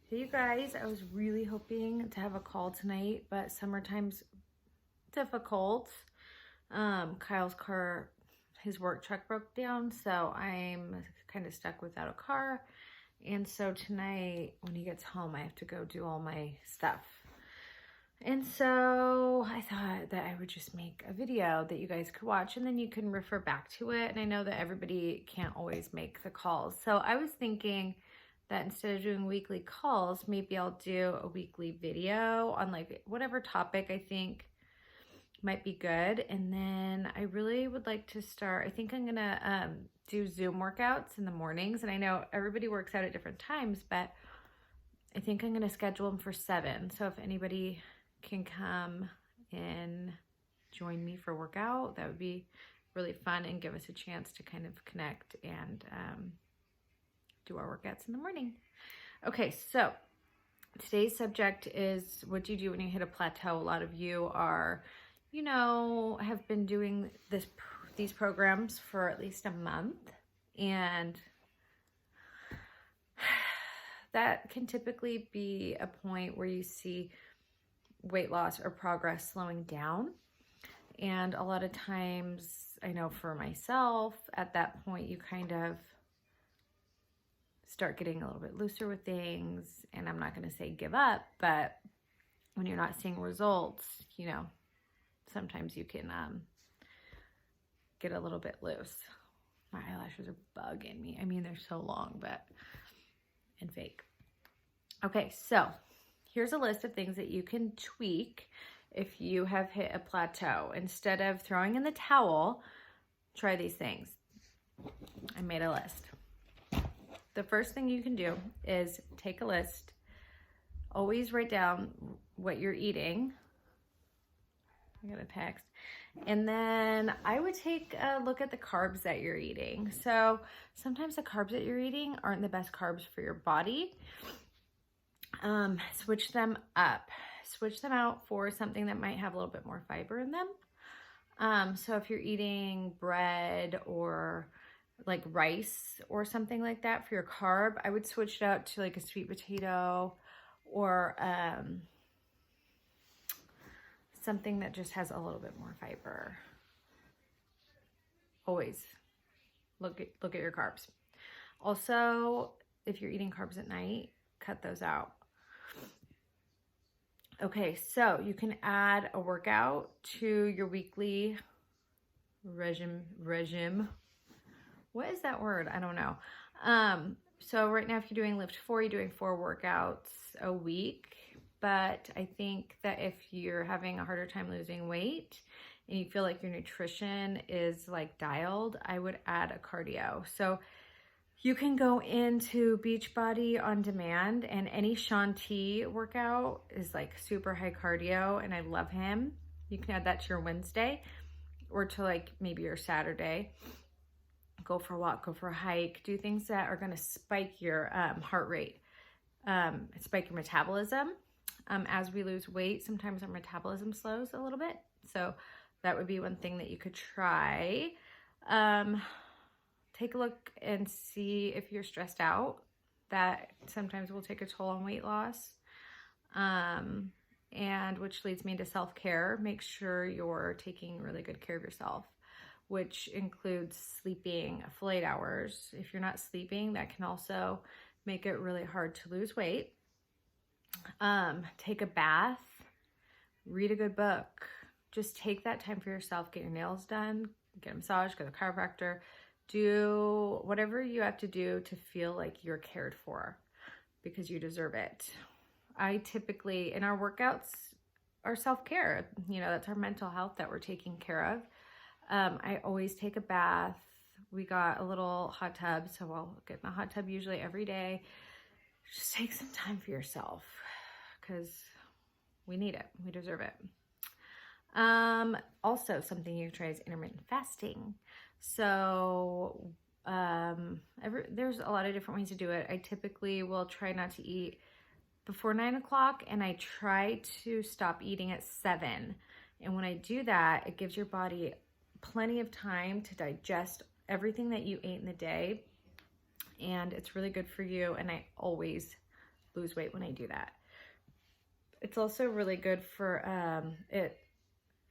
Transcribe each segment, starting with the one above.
Hey you guys, I was really hoping to have a call tonight, but summertime's difficult. Kyle's car, his work truck broke down, so I'm kind of stuck without a car. And so tonight, when he gets home, I have to go do all my stuff. And so I thought that I would just make a video that you guys could watch and then you can refer back to it. And I know that everybody can't always make the calls. So I was thinking that instead of doing weekly calls, maybe I'll do a weekly video on like whatever topic I think might be good. And then I really would like to start, I think I'm gonna do Zoom workouts in the mornings. And I know everybody works out at different times, but I think I'm gonna schedule them for 7. So if anybody can come and join me for workout, that would be really fun and give us a chance to kind of connect and do our workouts in the morning. Okay, so today's subject is what do you do when you hit a plateau? A lot of you are, you know, have been doing these programs for at least a month, and that can typically be a point where you see weight loss or progress slowing down. And a lot of times, I know for myself, at that point, you kind of start getting a little bit looser with things. And I'm not going to say give up, but when you're not seeing results, you know, sometimes you can get a little bit loose. My eyelashes are bugging me. I mean, they're so long, and fake. Okay, so here's a list of things that you can tweak if you have hit a plateau. Instead of throwing in the towel, try these things. I made a list. The first thing you can do is take a list. Always write down what you're eating. I got a text. And then I would take a look at the carbs that you're eating. So sometimes the carbs that you're eating aren't the best carbs for your body. Switch them up. Switch them out for something that might have a little bit more fiber in them. So if you're eating bread or like rice or something like that for your carb, I would switch it out to like a sweet potato or something that just has a little bit more fiber. Always look at your carbs. Also, if you're eating carbs at night, cut those out. Okay, so you can add a workout to your weekly regime. What is that word? I don't know. So right now, if you're doing Lift 4, you're doing 4 workouts a week. But I think that if you're having a harder time losing weight and you feel like your nutrition is like dialed, I would add a cardio. So you can go into Beachbody on demand, and any Shaun T workout is like super high cardio, and I love him. You can add that to your Wednesday or to like maybe your Saturday. Go for a walk, go for a hike, do things that are going to spike your heart rate, spike your metabolism. As we lose weight, sometimes our metabolism slows a little bit. So that would be one thing that you could try. Take a look and see if you're stressed out. That sometimes will take a toll on weight loss. And which leads me to self-care. Make sure you're taking really good care of yourself, which includes sleeping full 8 hours. If you're not sleeping, that can also make it really hard to lose weight. Take a bath, read a good book. Just take that time for yourself. Get your nails done, get a massage, go to the chiropractor. Do whatever you have to do to feel like you're cared for, because you deserve it. I typically, in our workouts, our self-care, you know, that's our mental health that we're taking care of. I always take a bath. We got a little hot tub, so I'll get in the hot tub usually every day. Just take some time for yourself, because we need it. We deserve it. Also, something you can try is intermittent fasting. So there's a lot of different ways to do it. I typically will try not to eat before 9 o'clock, and I try to stop eating at 7. And when I do that, it gives your body plenty of time to digest everything that you ate in the day, and it's really good for you. And I always lose weight when I do that. It's also really good for, it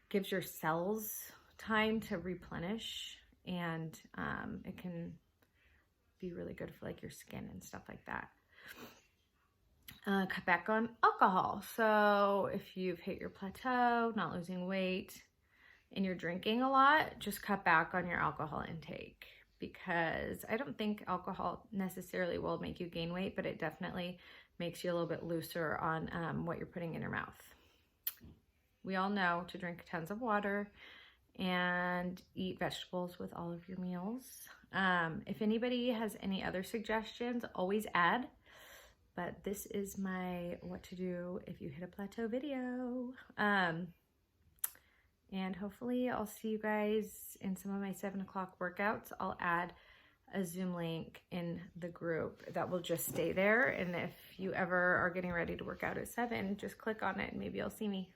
gives your cells time to replenish, and it can be really good for like your skin and stuff like that. Cut back on alcohol. So if you've hit your plateau, not losing weight, and you're drinking a lot, just cut back on your alcohol intake, because I don't think alcohol necessarily will make you gain weight, but it definitely makes you a little bit looser on what you're putting in your mouth. We all know to drink tons of water and eat vegetables with all of your meals. If anybody has any other suggestions, always add. But this is my what to do if you hit a plateau video. And hopefully I'll see you guys in some of my 7 o'clock workouts. I'll add a Zoom link in the group that will just stay there. And if you ever are getting ready to work out at 7, just click on it and maybe you'll see me.